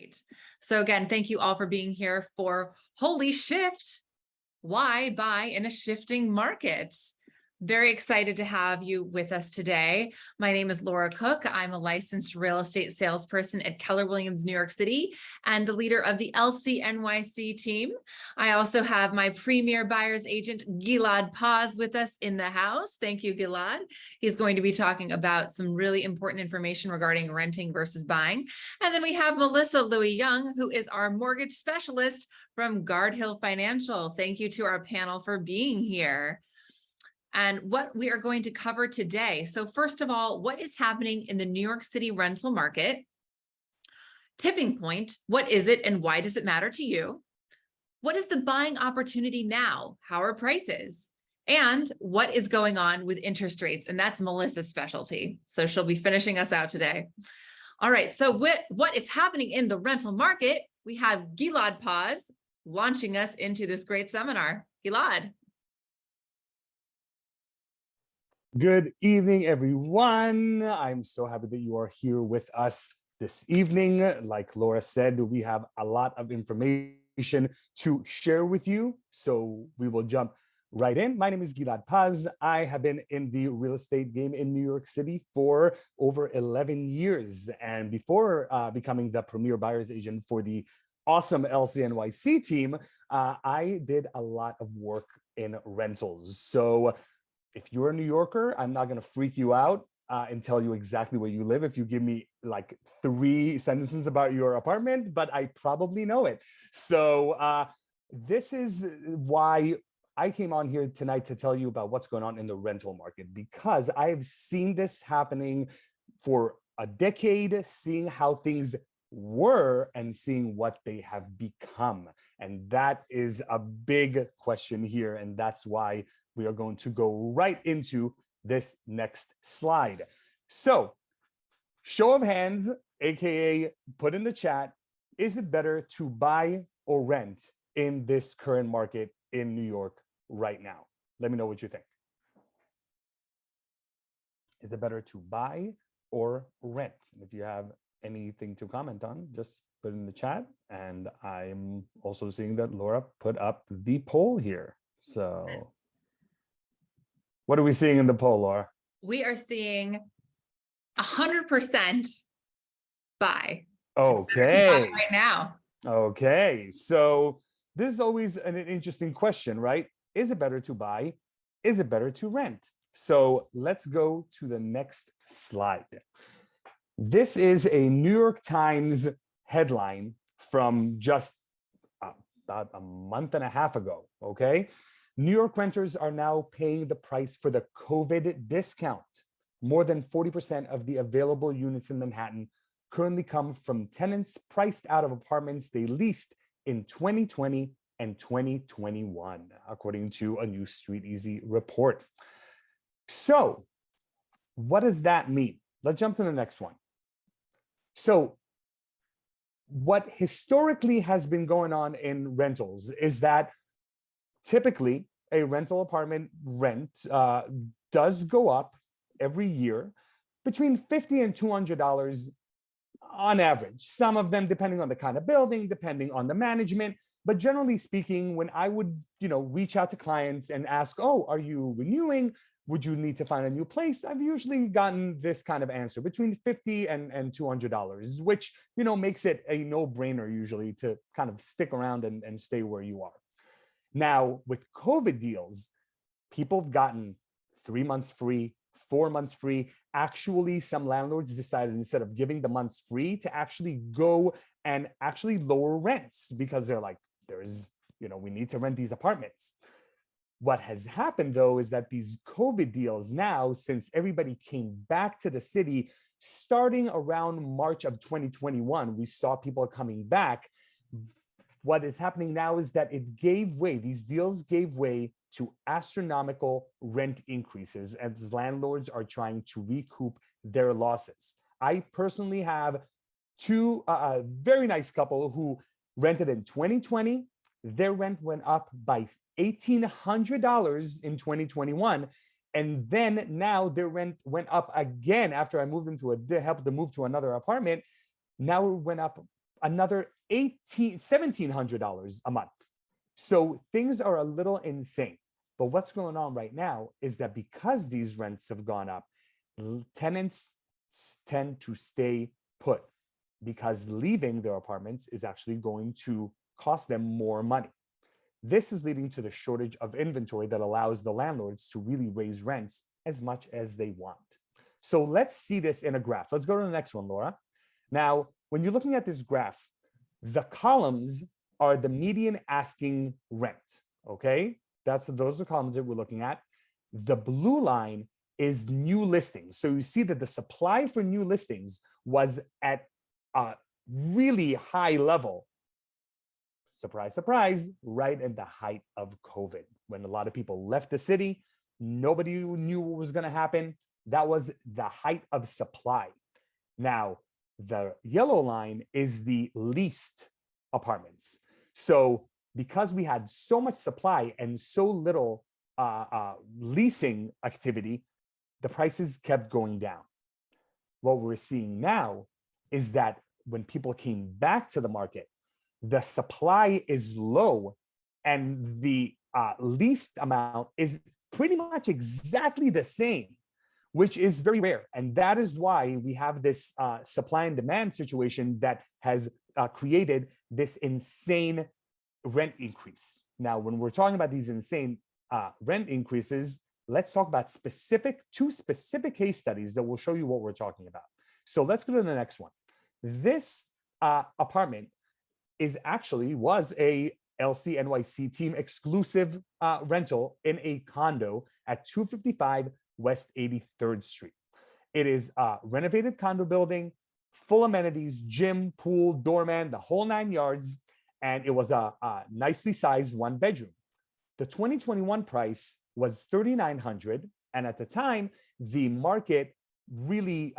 Great. So again, thank you all for being here for Holy Shift. Why buy in a shifting market? Very excited to have you with us today. My name is Laura Cook. I'm a licensed real estate salesperson at Keller Williams, New York City, and the leader of the LCNYC team. I also have my premier buyer's agent, Gilad Paz, with us in the house. Thank you, Gilad. He's going to be talking about some really important information regarding renting versus buying. And then we have Louie Young, who is our mortgage specialist from Guardhill Financial. Thank you to our panel for being here. And what we are going to cover today. So first of all, what is happening in the New York City rental market? Tipping point, what is it and why does it matter to you? What is the buying opportunity now? How are prices? And what is going on with interest rates? And that's Melissa's specialty. So she'll be finishing us out today. All right, so what is happening in the rental market? We have Gilad Paz launching us into this great seminar. Gilad. Good evening, everyone. I'm so happy that you are here with us this evening. Like Laura said, we have a lot of information to share with you, so we will jump right in. My name is Gilad Paz. I have been in the real estate game in New York City for over 11 years. And before becoming the premier buyer's agent for the awesome LCNYC team, I did a lot of work in rentals. So if you're a New Yorker, I'm not going to freak you out and tell you exactly where you live if you give me like 3 sentences about your apartment, but I probably know it. So this is why I came on here tonight to tell you about what's going on in the rental market, because I've seen this happening for a decade, seeing how things were and seeing what they have become. And that is a big question here. And that's why we are going to go right into this next slide. So, show of hands, AKA put in the chat, is it better to buy or rent in this current market in New York right now? Let me know what you think. Is it better to buy or rent? And if you have anything to comment on, just put in the chat. And I'm also seeing that Laura put up the poll here. So what are we seeing in the poll, Laura? We are seeing 100% buy. Okay. Buy right now. Okay. So this is always an interesting question, right? Is it better to buy? Is it better to rent? So let's go to the next slide. This is a New York Times headline from just about a month and a half ago, okay? New York renters are now paying the price for the COVID discount. More than 40% of the available units in Manhattan currently come from tenants priced out of apartments they leased in 2020 and 2021, according to a new Street Easy report. So what does that mean? Let's jump to the next one. So what historically has been going on in rentals is that typically, a rental apartment rent does go up every year between $50 and $200 on average. Some of them depending on the kind of building, depending on the management. But generally speaking, when I would, reach out to clients and ask, oh, are you renewing? Would you need to find a new place? I've usually gotten this kind of answer between $50 and $200, which, makes it a no-brainer usually to kind of stick around and stay where you are. Now, with COVID deals, people have gotten 3 months free, 4 months free. Actually, some landlords decided instead of giving the months free to actually go and actually lower rents because they're like, we need to rent these apartments. What has happened, though, is that these COVID deals now, since everybody came back to the city, starting around March of 2021, we saw people coming back. What is happening now is that these deals gave way to astronomical rent increases as landlords are trying to recoup their losses. I personally have 2 very nice couple who rented in 2020. Their rent went up by $1,800 in 2021. And then now their rent went up again after I helped them move to another apartment. Now it went up another $1,700 a month. So things are a little insane. But what's going on right now is that because these rents have gone up, tenants tend to stay put because leaving their apartments is actually going to cost them more money. This is leading to the shortage of inventory that allows the landlords to really raise rents as much as they want. So let's see this in a graph. Let's go to the next one, Laura. Now, when you're looking at this graph, the columns are the median asking rent, okay? Those are the columns that we're looking at. The blue line is new listings. So you see that the supply for new listings was at a really high level. Surprise, surprise, right at the height of COVID, when a lot of people left the city, nobody knew what was going to happen. That was the height of supply. Now, the yellow line is the leased apartments. So because we had so much supply and so little leasing activity, the prices kept going down. What we're seeing now is that when people came back to the market, the supply is low and the leased amount is pretty much exactly the same, which is very rare. And that is why we have this supply and demand situation that has created this insane rent increase. Now, when we're talking about these insane rent increases, let's talk about two specific case studies that will show you what we're talking about. So let's go to the next one. This apartment was a LCNYC team exclusive rental in a condo at 255 West 83rd Street. It is a renovated condo building, full amenities, gym, pool, doorman, the whole 9 yards, and it was a nicely sized 1 bedroom. The 2021 price was $3,900, and at the time, the market really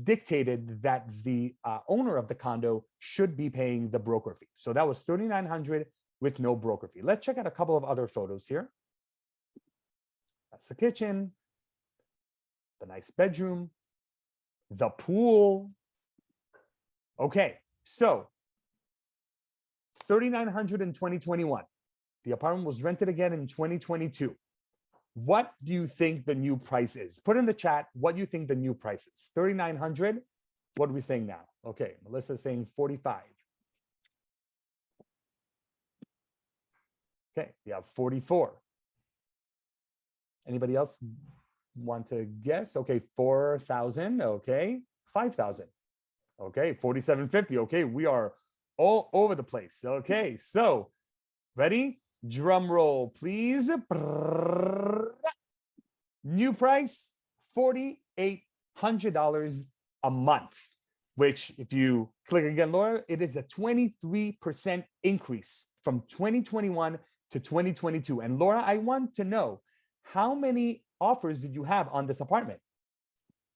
dictated that the owner of the condo should be paying the broker fee. So that was $3,900 with no broker fee. Let's check out a couple of other photos here. That's the kitchen, the nice bedroom, the pool. Okay, so $3,900 in 2021. The apartment was rented again in 2022. What do you think the new price is? Put in the chat what you think the new price is. 3,900. What are we saying now? Okay, Melissa's saying 45. Okay, you have 44. Anybody else want to guess? Okay, 4,000. Okay, 5,000. Okay, 4,750. Okay, we are all over the place. Okay, so ready? Drum roll, please. New price, $4,800 a month, which if you click again, Laura, it is a 23% increase from 2021 to 2022. And Laura, I want to know, how many offers did you have on this apartment?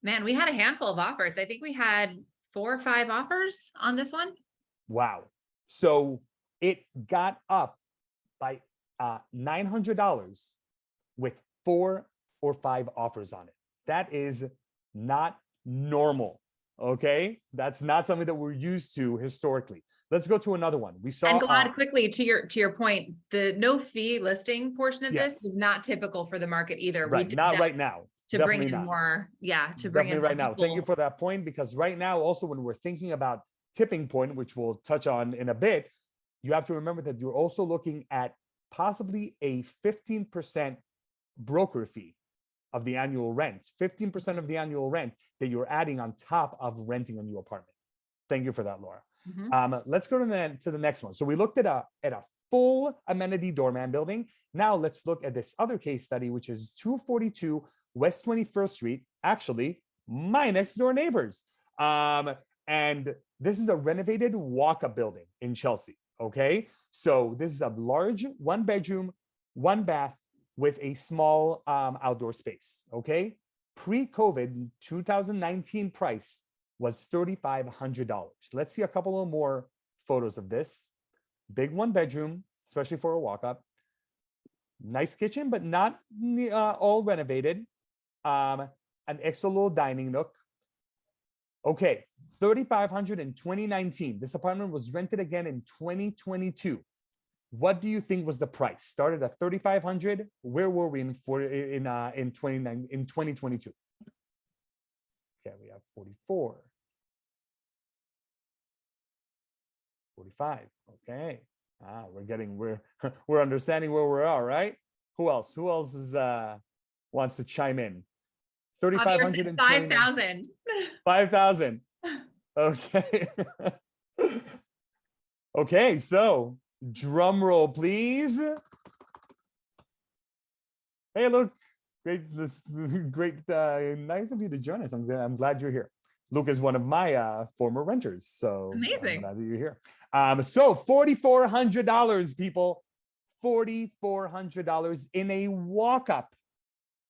Man, we had a handful of offers. I think we had 4 or 5 offers on this one. Wow. So it got up by $900 with 4 or 5 offers on it. That is not normal. Okay, that's not something that we're used to historically. Let's go to another one. We saw. And Gilad, quickly to your point, the no fee listing portion of Yes. this is not typical for the market either. Right, not right now. To Definitely bring in not. more, yeah, to bring in Definitely right now. people. Thank you for that point, because right now, also when we're thinking about tipping point, which we'll touch on in a bit, you have to remember that you're also looking at possibly a 15% broker fee of the annual rent, 15% of the annual rent that you're adding on top of renting a new apartment. Thank you for that, Laura. Let's go to the next one. So we looked at a full amenity doorman building. Now let's look at this other case study, which is 242 West 21st Street, actually my next door neighbors. And this is a renovated walk-up building in Chelsea, okay? So this is a large 1 bedroom, 1 bath with a small outdoor space, okay? Pre-COVID 2019 price was $3,500. Let's see a couple of more photos of this. Big 1 bedroom, especially for a walk-up. Nice kitchen, but not all renovated. An extra little dining nook. Okay, 3,500 in 2019. This apartment was rented again in 2022. What do you think was the price? Started at 3,500. Where were we in 2022? Okay, we have 44, 45. Okay. We're understanding where we are, right? Who else? Who else is wants to chime in? 3,500 and 5,000. 5,000. Okay. Okay, so drum roll, please. Hey, look, great, nice of you to join us. I'm glad you're here. Luke is one of my former renters, so Amazing. I'm glad that you're here. So $4,400, people, $4,400 in a walk-up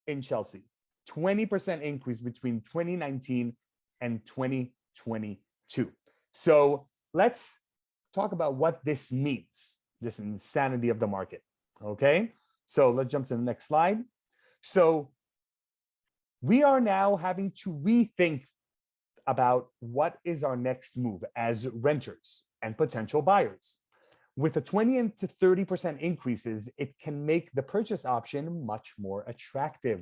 in Chelsea. 20% increase between 2019 and 2022. So let's talk about what this means, this insanity of the market. Okay, so let's jump to the next slide. So we are now having to rethink about what is our next move as renters and potential buyers. With the 20 to 30% increases, it can make the purchase option much more attractive.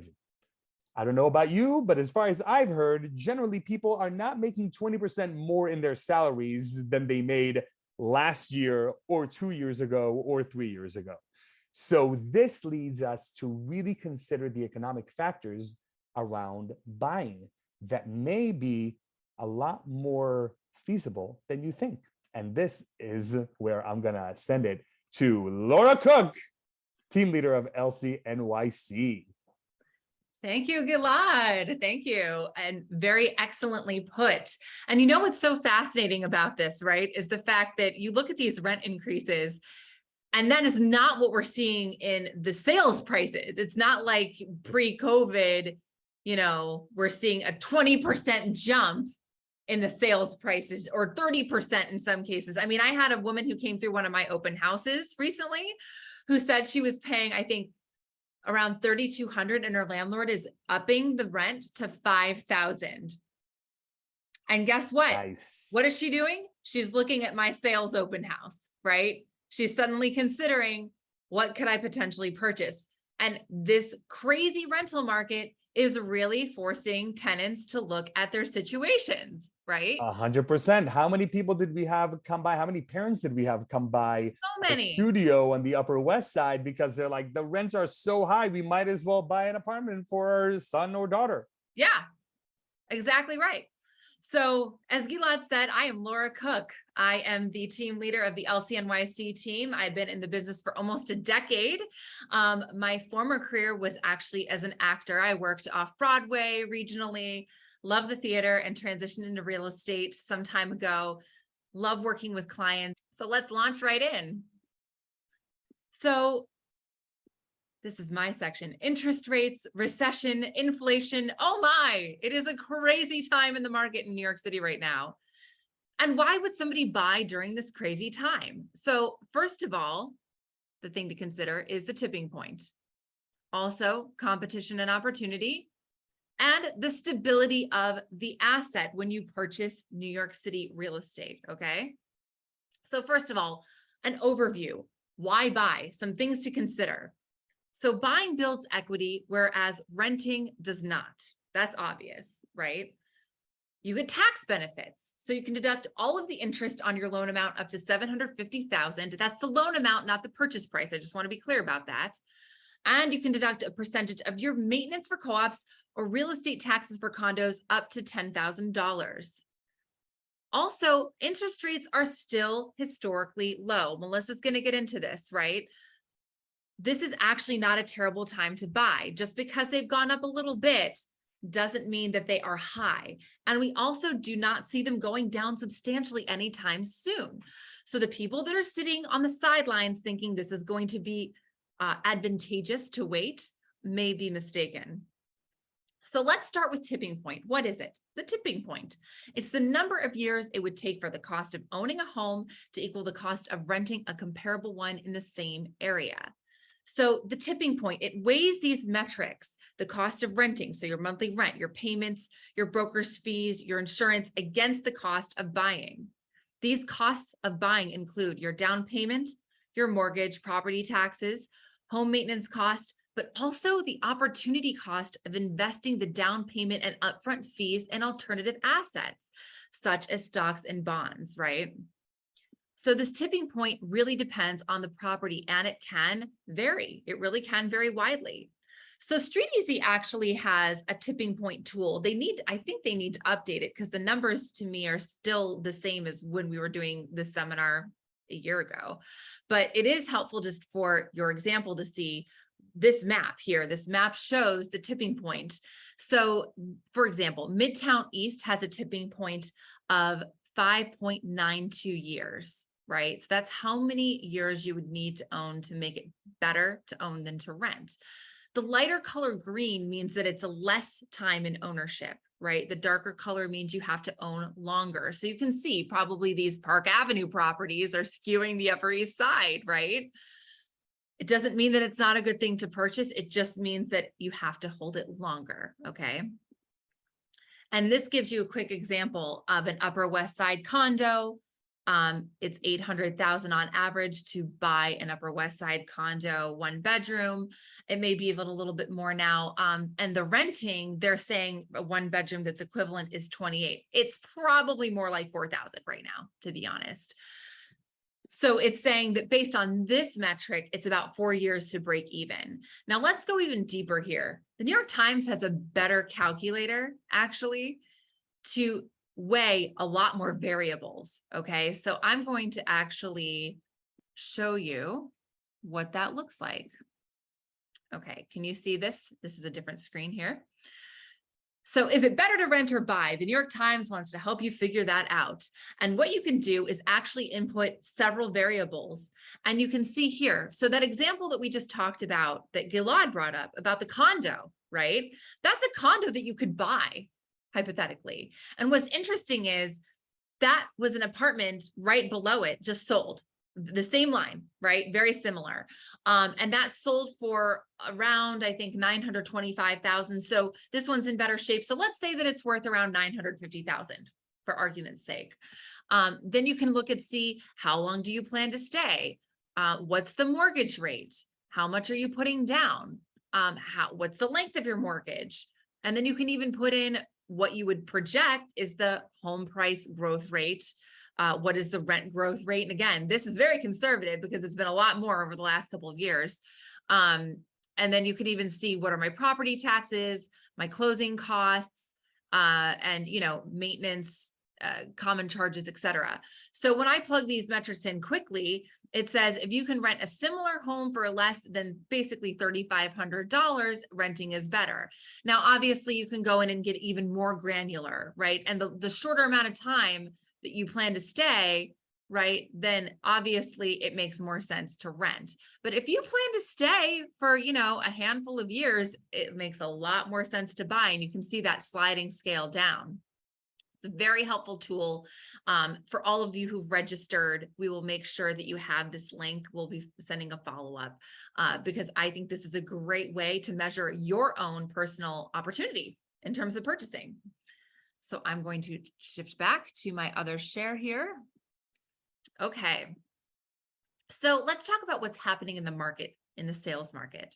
I don't know about you, but as far as I've heard, generally people are not making 20% more in their salaries than they made last year or 2 years ago or 3 years ago. So this leads us to really consider the economic factors around buying that may be a lot more feasible than you think. And this is where I'm going to send it to Laura Cook, team leader of LCNYC. Thank you, Gilad. Thank you. And very excellently put. And you know what's so fascinating about this, right, is the fact that you look at these rent increases, and that is not what we're seeing in the sales prices. It's not like pre-COVID, you know, we're seeing a 20% jump in the sales prices or 30% in some cases. I mean, I had a woman who came through one of my open houses recently who said she was paying, I think, around $3,200 and her landlord is upping the rent to $5,000. And guess what? Nice. What is she doing? She's looking at my sales open house, right? She's suddenly considering, what could I potentially purchase? And this crazy rental market is really forcing tenants to look at their situations, right? 100%. How many people did we have come by? How many parents did we have come by So the many. studio on the Upper West Side because they're like, the rents are so high, we might as well buy an apartment for our son or daughter. Yeah, exactly right. So as Gilad said, I am Laura Cook. I am the team leader of the LCNYC team. I've been in the business for almost a decade. My former career was actually as an actor. I worked off Broadway regionally, love the theater, and transitioned into real estate some time ago. Love working with clients. So let's launch right in. So this is my section. Interest rates, recession, inflation. Oh my, it is a crazy time in the market in New York City right now. And why would somebody buy during this crazy time? So first of all, the thing to consider is the tipping point. Also, competition and opportunity, and the stability of the asset when you purchase New York City real estate, okay? So first of all, an overview. Why buy? Some things to consider. So buying builds equity, whereas renting does not. That's obvious, right? You get tax benefits. So you can deduct all of the interest on your loan amount up to $750,000. That's the loan amount, not the purchase price. I just want to be clear about that. And you can deduct a percentage of your maintenance for co-ops or real estate taxes for condos up to $10,000. Also, interest rates are still historically low. Melissa's going to get into this, right? This is actually not a terrible time to buy. Just because they've gone up a little bit doesn't mean that they are high. And we also do not see them going down substantially anytime soon. So the people that are sitting on the sidelines thinking this is going to be advantageous to wait may be mistaken. So let's start with tipping point. What is it? The tipping point. It's the number of years it would take for the cost of owning a home to equal the cost of renting a comparable one in the same area. So the tipping point, it weighs these metrics, the cost of renting, so your monthly rent, your payments, your broker's fees, your insurance, against the cost of buying. These costs of buying include your down payment, your mortgage, property taxes, home maintenance cost, but also the opportunity cost of investing the down payment and upfront fees in alternative assets, such as stocks and bonds, right? So this tipping point really depends on the property, and it can vary. It really can vary widely. So StreetEasy actually has a tipping point tool. I think they need to update it because the numbers to me are still the same as when we were doing this seminar a year ago. But it is helpful just for your example to see this map here. This map shows the tipping point. So for example, Midtown East has a tipping point of 5.92 years, right? So that's how many years you would need to own to make it better to own than to rent. The lighter color green means that it's a less time in ownership, right? The darker color means you have to own longer. So you can see probably these Park Avenue properties are skewing the Upper East Side, right? It doesn't mean that it's not a good thing to purchase. It just means that you have to hold it longer, okay? And this gives you a quick example of an Upper West Side condo. It's $800,000 on average to buy an Upper West Side condo, 1 bedroom. It may be even a little bit more now. And the renting, they're saying a 1 bedroom that's equivalent is 28. It's probably more like 4,000 right now, to be honest. So it's saying that based on this metric, it's about 4 years to break even. Now let's go even deeper here. The New York Times has a better calculator actually to weigh a lot more variables. Okay, so I'm going to actually show you what that looks like. Okay, can you see this? This is a different screen here. So is it better to rent or buy? The New York Times wants to help you figure that out. And what you can do is actually input several variables. And you can see here, so that example that we just talked about, that Gilad brought up about the condo, right? That's a condo that you could buy, hypothetically. And what's interesting is that was an apartment right below it, just sold. The same line, right? Very similar. And that sold for around, I think, 925,000. So this one's in better shape. So let's say that it's worth around 950,000 for argument's sake. Then you can look and see, how long do you plan to stay? What's the mortgage rate? How much are you putting down? What's the length of your mortgage? And then you can even put in what you would project is the home price growth rate. What is the rent growth rate? And again, this is very conservative because it's been a lot more over the last couple of years. And then you can even see what are my property taxes, my closing costs, and maintenance, common charges, etc. So when I plug these metrics in quickly, it says if you can rent a similar home for less than basically $3,500, renting is better. Now, obviously, you can go in and get even more granular, right? And the shorter amount of time that you plan to stay, right, then obviously it makes more sense to rent. But if you plan to stay for, a handful of years, it makes a lot more sense to buy. And you can see that sliding scale down. It's a very helpful tool for all of you who've registered. We will make sure that you have this link. We'll be sending a follow-up because I think this is a great way to measure your own personal opportunity in terms of purchasing. So I'm going to shift back to my other share here. Okay. So let's talk about what's happening in the market, in the sales market.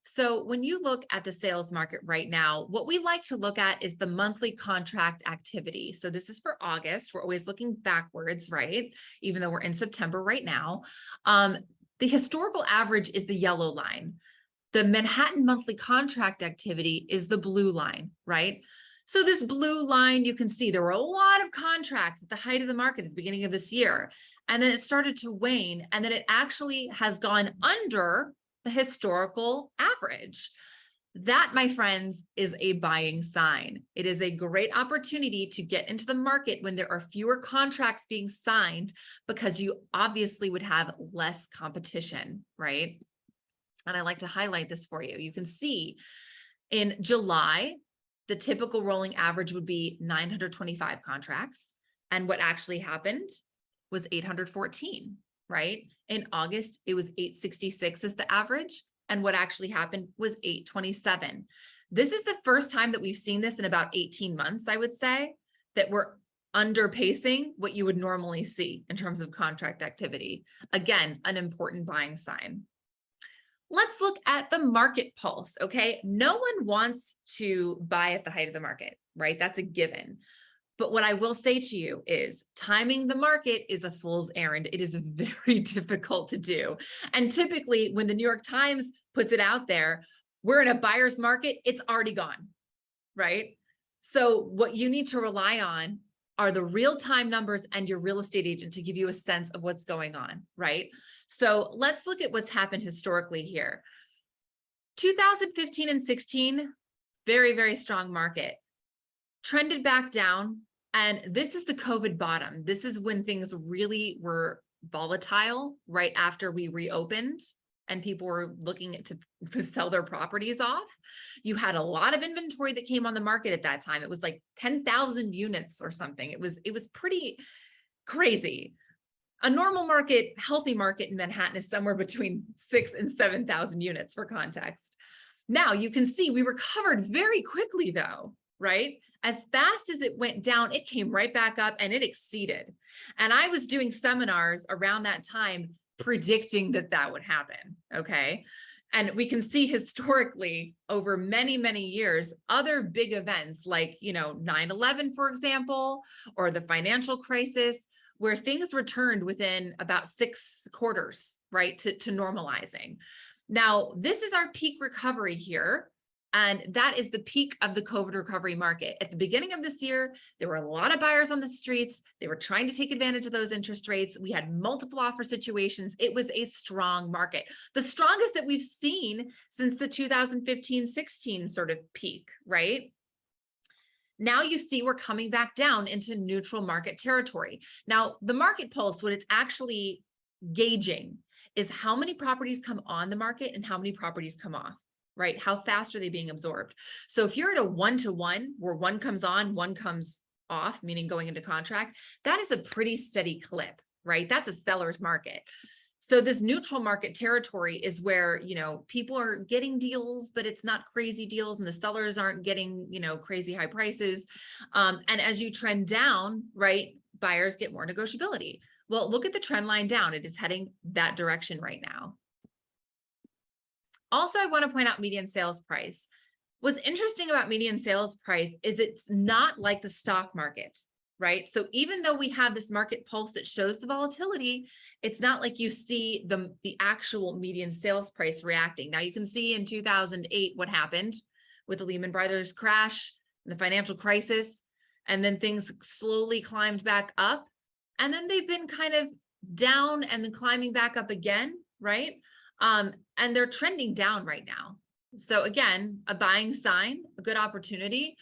So when you look at the sales market right now, what we like to look at is the monthly contract activity. So this is for August. We're always looking backwards, right? Even though we're in September right now. The historical average is the yellow line. The Manhattan monthly contract activity is the blue line, right? So this blue line, you can see there were a lot of contracts at the height of the market at the beginning of this year. And then it started to wane. And then it actually has gone under the historical average. That, my friends, is a buying sign. It is a great opportunity to get into the market when there are fewer contracts being signed because you obviously would have less competition, right? And I like to highlight this for you. You can see in July, the typical rolling average would be 925 contracts. And what actually happened was 814. right? In August, it was 866 as the average. And what actually happened was 827. This is the first time that we've seen this in about 18 months, I would say, that we're underpacing what you would normally see in terms of contract activity. Again, an important buying sign. Let's look at the market pulse, okay? No one wants to buy at the height of the market, right? That's a given. But what I will say to you is timing the market is a fool's errand. It is very difficult to do. And typically when the New York Times puts it out there, we're in a buyer's market, it's already gone, right? So what you need to rely on are the real-time numbers and your real estate agent to give you a sense of what's going on, right? So let's look at what's happened historically here. 2015 and 16, very, very strong market. Trended back down, and this is the COVID bottom. This is when things really were volatile right after we reopened and people were looking to sell their properties off. You had a lot of inventory that came on the market at that time. It was like 10,000 units or something. It was pretty crazy. A normal market, healthy market in Manhattan is somewhere between 6,000 and 7,000 units for context. Now you can see we recovered very quickly though, right? As fast as it went down, it came right back up and it exceeded. And I was doing seminars around that time predicting that that would happen, okay? And we can see historically over many, many years, other big events like, 9/11, for example, or the financial crisis, where things returned within about 6 quarters, right, to normalizing. Now, this is our peak recovery here. And that is the peak of the COVID recovery market. At the beginning of this year, there were a lot of buyers on the streets. They were trying to take advantage of those interest rates. We had multiple offer situations. It was a strong market, the strongest that we've seen since the 2015-16 sort of peak, right? Now you see we're coming back down into neutral market territory. Now, the market pulse, what it's actually gauging is how many properties come on the market and how many properties come off. Right? How fast are they being absorbed? So if you're at a 1-to-1 where one comes on, one comes off, meaning going into contract, that is a pretty steady clip, right? That's a seller's market. So this neutral market territory is where, people are getting deals, but it's not crazy deals and the sellers aren't getting, crazy high prices. And as you trend down, right, buyers get more negotiability. Well, look at the trend line down. It is heading that direction right now. Also, I want to point out median sales price. What's interesting about median sales price is it's not like the stock market, right? So even though we have this market pulse that shows the volatility, it's not like you see the actual median sales price reacting. Now you can see in 2008 what happened with the Lehman Brothers crash, the financial crisis, and then things slowly climbed back up. And then they've been kind of down and then climbing back up again, right? And they're trending down right now. So again, a buying sign, a good opportunity.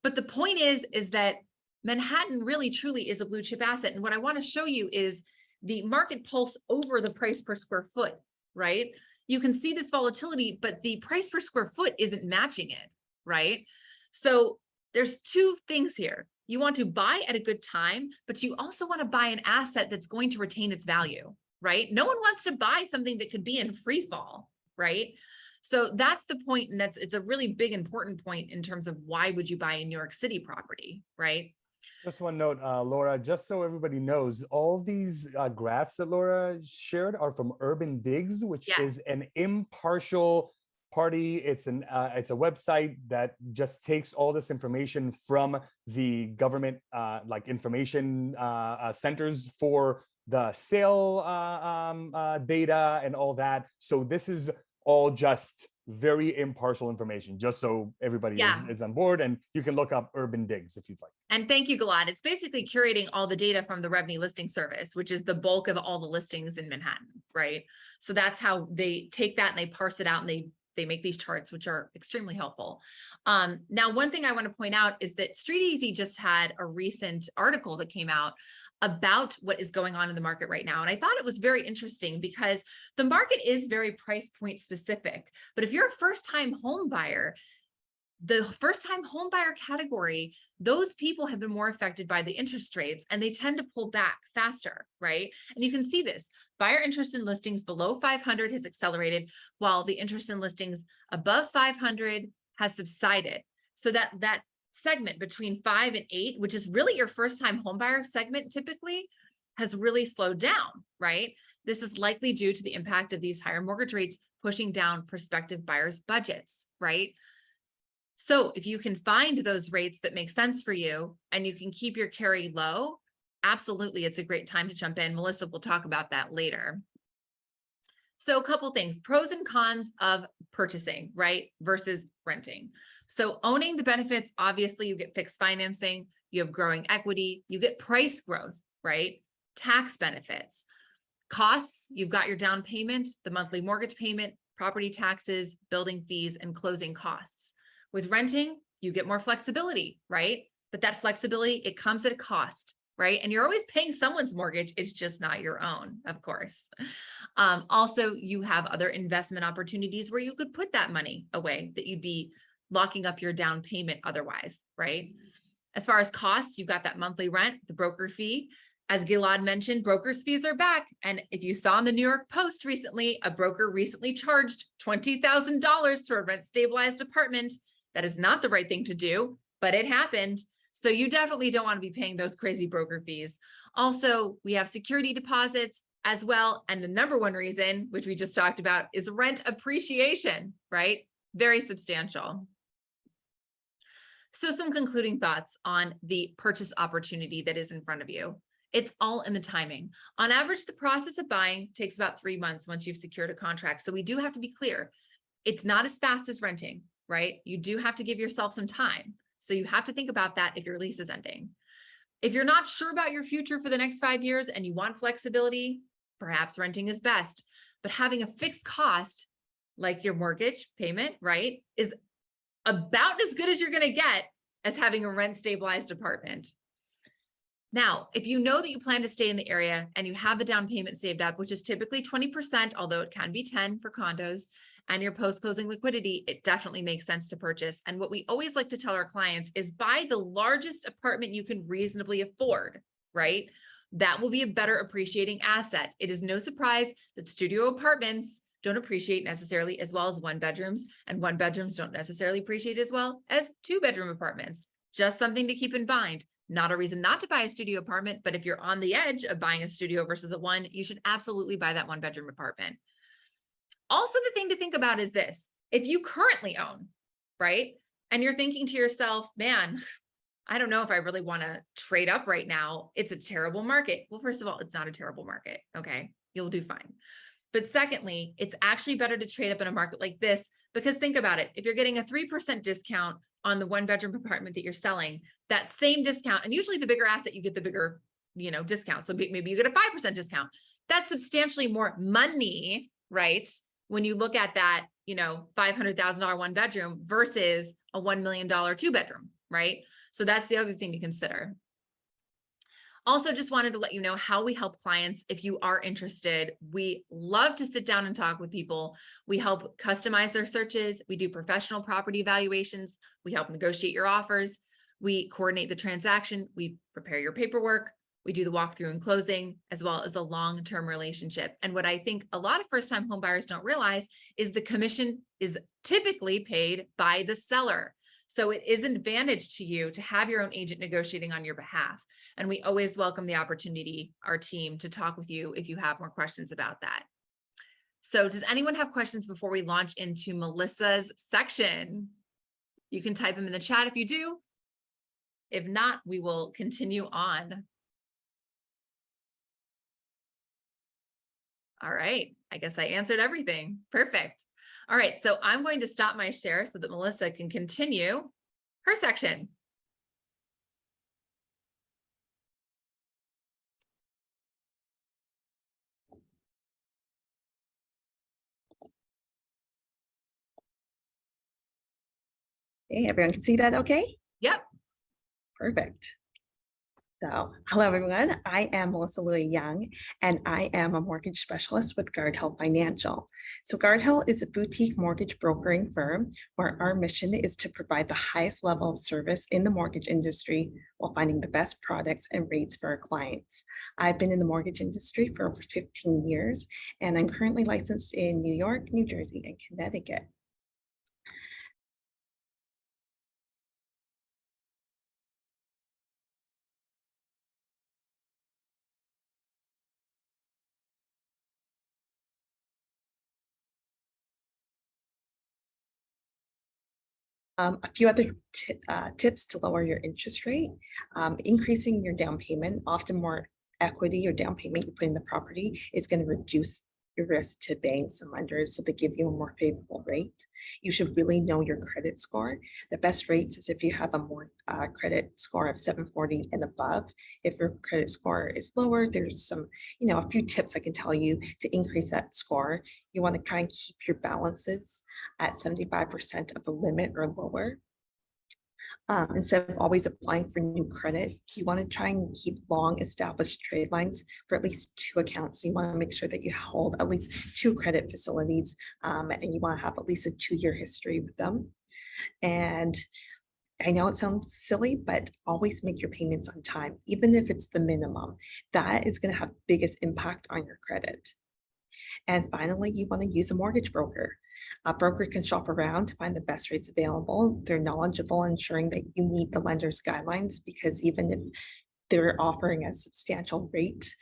But the point is that Manhattan really truly is a blue chip asset. And what I want to show you is the market pulse over the price per square foot, right? You can see this volatility, but the price per square foot isn't matching it, right? So there's two things here. You want to buy at a good time, but you also want to buy an asset that's going to retain its value. Right? No one wants to buy something that could be in free fall, right? So that's the point, and it's a really big, important point in terms of why would you buy a New York City property, right? Just one note, Laura, just so everybody knows, all these graphs that Laura shared are from Urban Digs, which is an impartial party. It's a website that just takes all this information from the government, like information centers for the sale data and all that. So this is all just very impartial information, just so everybody is on board. And you can look up Urban Digs if you'd like. And thank you, Gilad. It's basically curating all the data from the Revenue Listing Service, which is the bulk of all the listings in Manhattan, right? So that's how they take that and they parse it out and they make these charts, which are extremely helpful. Now, one thing I want to point out is that StreetEasy just had a recent article that came out about what is going on in the market right now. And I thought it was very interesting because the market is very price point specific. But if you're a first-time home buyer, The first-time home buyer category, those people have been more affected by the interest rates and they tend to pull back faster, right? And you can see this. Buyer interest in listings below 500 has accelerated, while the interest in listings above 500 has subsided. So that segment between 5 and 8, which is really your first-time home buyer segment typically, has really slowed down, right? This is likely due to the impact of these higher mortgage rates pushing down prospective buyers' budgets, right? So if you can find those rates that make sense for you and you can keep your carry low, absolutely, it's a great time to jump in. Melissa will talk about that later. So a couple things, pros and cons of purchasing, right, versus renting. So owning the benefits, obviously you get fixed financing, you have growing equity, you get price growth, right? Tax benefits. Costs, you've got your down payment, the monthly mortgage payment, property taxes, building fees, and closing costs. With renting, you get more flexibility, right? But that flexibility, it comes at a cost, right? And you're always paying someone's mortgage. It's just not your own, of course. Also, you have other investment opportunities where you could put that money away that you'd be locking up your down payment otherwise, right? As far as costs, you've got that monthly rent, the broker fee. As Gilad mentioned, brokers' fees are back. And if you saw in the New York Post recently, a broker recently charged $20,000 for a rent stabilized apartment. That is not the right thing to do, but it happened. So you definitely don't want to be paying those crazy broker fees. Also, we have security deposits as well. And the number one reason, which we just talked about, is rent appreciation, right? Very substantial. So some concluding thoughts on the purchase opportunity that is in front of you. It's all in the timing. On average, the process of buying takes about 3 months once you've secured a contract. So we do have to be clear. It's not as fast as renting, right? You do have to give yourself some time. So you have to think about that if your lease is ending. If you're not sure about your future for the next 5 years and you want flexibility, perhaps renting is best. But having a fixed cost, like your mortgage payment, right, is about as good as you're going to get as having a rent stabilized apartment. Now, if you know that you plan to stay in the area and you have the down payment saved up, which is typically 20%, although it can be 10 for condos, and your post-closing liquidity, it definitely makes sense to purchase. And what we always like to tell our clients is buy the largest apartment you can reasonably afford, right? That will be a better appreciating asset. It is no surprise that studio apartments don't appreciate necessarily as well as one bedrooms, and one bedrooms don't necessarily appreciate as well as 2-bedroom apartments. Just something to keep in mind. Not a reason not to buy a studio apartment, but if you're on the edge of buying a studio versus a one, you should absolutely buy that 1-bedroom apartment. Also, the thing to think about is this: if you currently own, right, and you're thinking to yourself, man, I don't know if I really want to trade up right now. It's a terrible market. Well, first of all, it's not a terrible market. Okay, you'll do fine. But secondly, it's actually better to trade up in a market like this, because think about it. If you're getting a 3% discount on the 1-bedroom apartment that you're selling, that same discount, and usually the bigger asset, you get the bigger, discount. So maybe you get a 5% discount. That's substantially more money, right? When you look at that, $500,000 1-bedroom versus a $1 million 2-bedroom, right? So that's the other thing to consider. Also, just wanted to let you know how we help clients. If you are interested, we love to sit down and talk with people. We help customize their searches. We do professional property evaluations. We help negotiate your offers. We coordinate the transaction. We prepare your paperwork. We do the walkthrough and closing, as well as a long-term relationship. And what I think a lot of first-time home buyers don't realize is the commission is typically paid by the seller. So it is an advantage to you to have your own agent negotiating on your behalf. And we always welcome the opportunity, our team, to talk with you if you have more questions about that. So does anyone have questions before we launch into Melissa's section? You can type them in the chat if you do. If not, we will continue on. All right, I guess I answered everything. Perfect. All right, so I'm going to stop my share so that Melissa can continue her section. Okay, everyone can see that okay? Yep. Perfect. So, hello everyone. I am Louie, and I am a mortgage specialist with Guardhill Financial. So, Guardhill is a boutique mortgage brokering firm where our mission is to provide the highest level of service in the mortgage industry while finding the best products and rates for our clients. I've been in the mortgage industry for over 15 years, and I'm currently licensed in New York, New Jersey, and Connecticut. A few other tips to lower your interest rate, increasing your down payment, often more equity or down payment you put in the property is going to reduce your risk to banks and lenders so they give you a more favorable rate. You should really know your credit score. The best rates is if you have a more credit score of 740 and above. If your credit score is lower, there's some, a few tips I can tell you to increase that score. You want to try and keep your balances at 75% of the limit or lower. Instead of always applying for new credit, you want to try and keep long established trade lines for at least 2 accounts. So you want to make sure that you hold at least 2 credit facilities, and you want to have at least a 2-year history with them. And I know it sounds silly, but always make your payments on time, even if it's the minimum. That is going to have biggest impact on your credit. And finally, you want to use a mortgage broker. A broker can shop around to find the best rates available. They're knowledgeable, ensuring that you meet the lender's guidelines, because even if they're offering a substantial rate,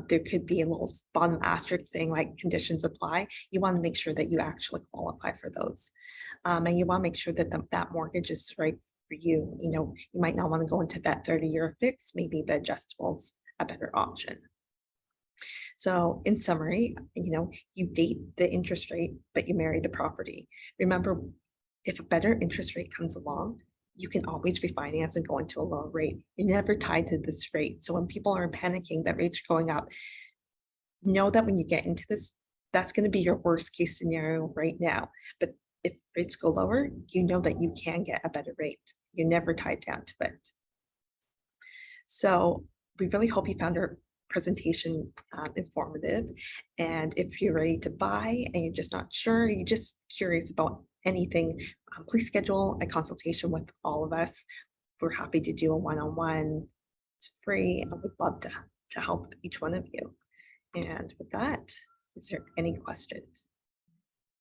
there could be a little bottom asterisk saying like conditions apply. You want to make sure that you actually qualify for those. And you want to make sure that that mortgage is right for you. You might not want to go into that 30-year fix. Maybe the adjustable's a better option. So in summary, you date the interest rate, but you marry the property. Remember, if a better interest rate comes along, you can always refinance and go into a lower rate. You're never tied to this rate. So when people are panicking that rates are going up, know that when you get into this, that's going to be your worst case scenario right now. But if rates go lower, you know that you can get a better rate. You're never tied down to it. So we really hope you found our presentation informative. And if you're ready to buy and you're just not sure, you're just curious about anything, please schedule a consultation with all of us. We're happy to do a one-on-one. It's free, and we'd love to help each one of you. And with that, is there any questions?